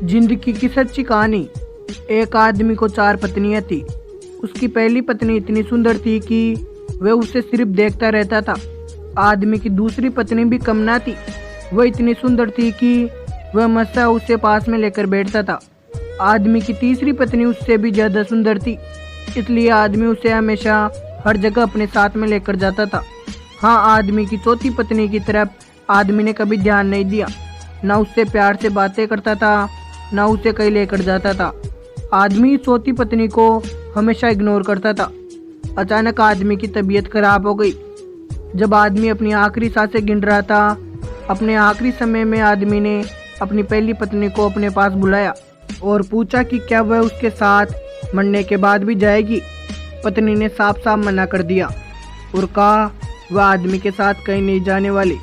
जिंदगी की सच्ची कहानी। एक आदमी को 4 पत्नियां थी। उसकी पहली पत्नी इतनी सुंदर थी कि वह उसे सिर्फ देखता रहता था। आदमी की दूसरी पत्नी भी कम ना थी। वह इतनी सुंदर थी कि वह हमेशा उसे पास में लेकर बैठता था। आदमी की तीसरी पत्नी उससे भी ज्यादा सुंदर थी, इसलिए आदमी उसे हमेशा हर जगह अपने साथ में लेकर जाता था। हाँ, आदमी की चौथी पत्नी की तरफ आदमी ने कभी ध्यान नहीं दिया। ना उससे प्यार से बातें करता था, ना उसे कहीं लेकर जाता था। आदमी चौथी पत्नी को हमेशा इग्नोर करता था। अचानक आदमी की तबीयत खराब हो गई। जब आदमी अपनी आखिरी सांसें गिन रहा था, अपने आखिरी समय में आदमी ने अपनी पहली पत्नी को अपने पास बुलाया और पूछा कि क्या वह उसके साथ मरने के बाद भी जाएगी। पत्नी ने साफ साफ मना कर दिया और कहा वह आदमी के साथ कहीं नहीं जाने वाली।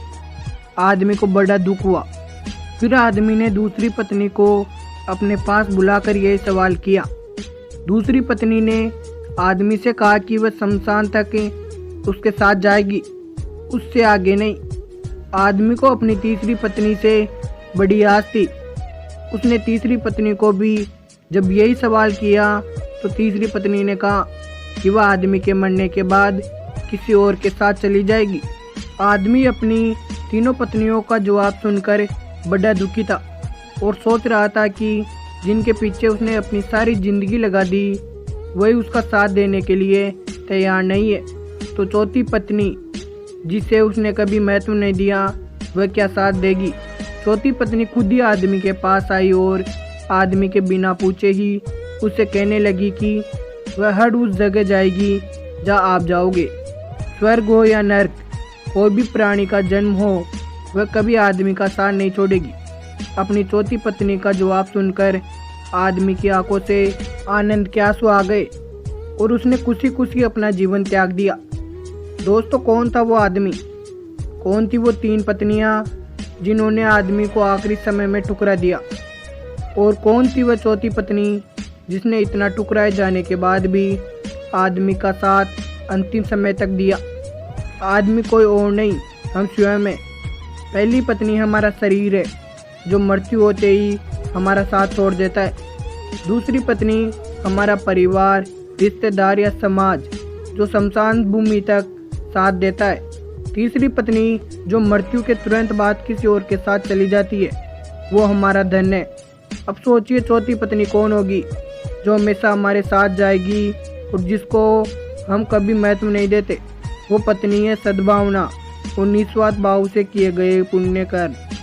आदमी को बड़ा दुख हुआ। फिर आदमी ने दूसरी पत्नी को अपने पास बुलाकर यह सवाल किया। दूसरी पत्नी ने आदमी से कहा कि वह शमशान तक उसके साथ जाएगी, उससे आगे नहीं। आदमी को अपनी तीसरी पत्नी से बड़ी आस थी। उसने तीसरी पत्नी को भी जब यही सवाल किया तो तीसरी पत्नी ने कहा कि वह आदमी के मरने के बाद किसी और के साथ चली जाएगी। आदमी अपनी तीनों पत्नियों का जवाब सुनकर बड़ा दुखी था और सोच रहा था कि जिनके पीछे उसने अपनी सारी जिंदगी लगा दी वही उसका साथ देने के लिए तैयार नहीं है, तो चौथी पत्नी जिसे उसने कभी महत्व नहीं दिया वह क्या साथ देगी। चौथी पत्नी खुद ही आदमी के पास आई और आदमी के बिना पूछे ही उसे कहने लगी कि वह हर उस जगह जाएगी जहाँ आप जाओगे। स्वर्ग हो या नर्क, कोई भी प्राणी का जन्म हो, वह कभी आदमी का साथ नहीं छोड़ेगी। अपनी चौथी पत्नी का जवाब सुनकर आदमी की आंखों से आनंद के आंसू आ गए और उसने खुशी खुशी अपना जीवन त्याग दिया। दोस्तों, कौन था वो आदमी? कौन थी वो 3 पत्नियां जिन्होंने आदमी को आखिरी समय में ठुकरा दिया? और कौन थी वह चौथी पत्नी जिसने इतना ठुकराए जाने के बाद भी आदमी का साथ अंतिम समय तक दिया? आदमी कोई और नहीं, हम स्वयं हैं। पहली पत्नी हमारा शरीर है जो मृत्यु होते ही हमारा साथ छोड़ देता है। दूसरी पत्नी हमारा परिवार, रिश्तेदार या समाज जो शमशान भूमि तक साथ देता है। तीसरी पत्नी जो मृत्यु के तुरंत बाद किसी और के साथ चली जाती है, वो हमारा धन है। अब सोचिए चौथी पत्नी कौन होगी जो हमेशा हमारे साथ जाएगी और जिसको हम कभी महत्व नहीं देते। वो पत्नी है सद्भावना और निस्वार्थ भाव से किए गए पुण्य कर्म।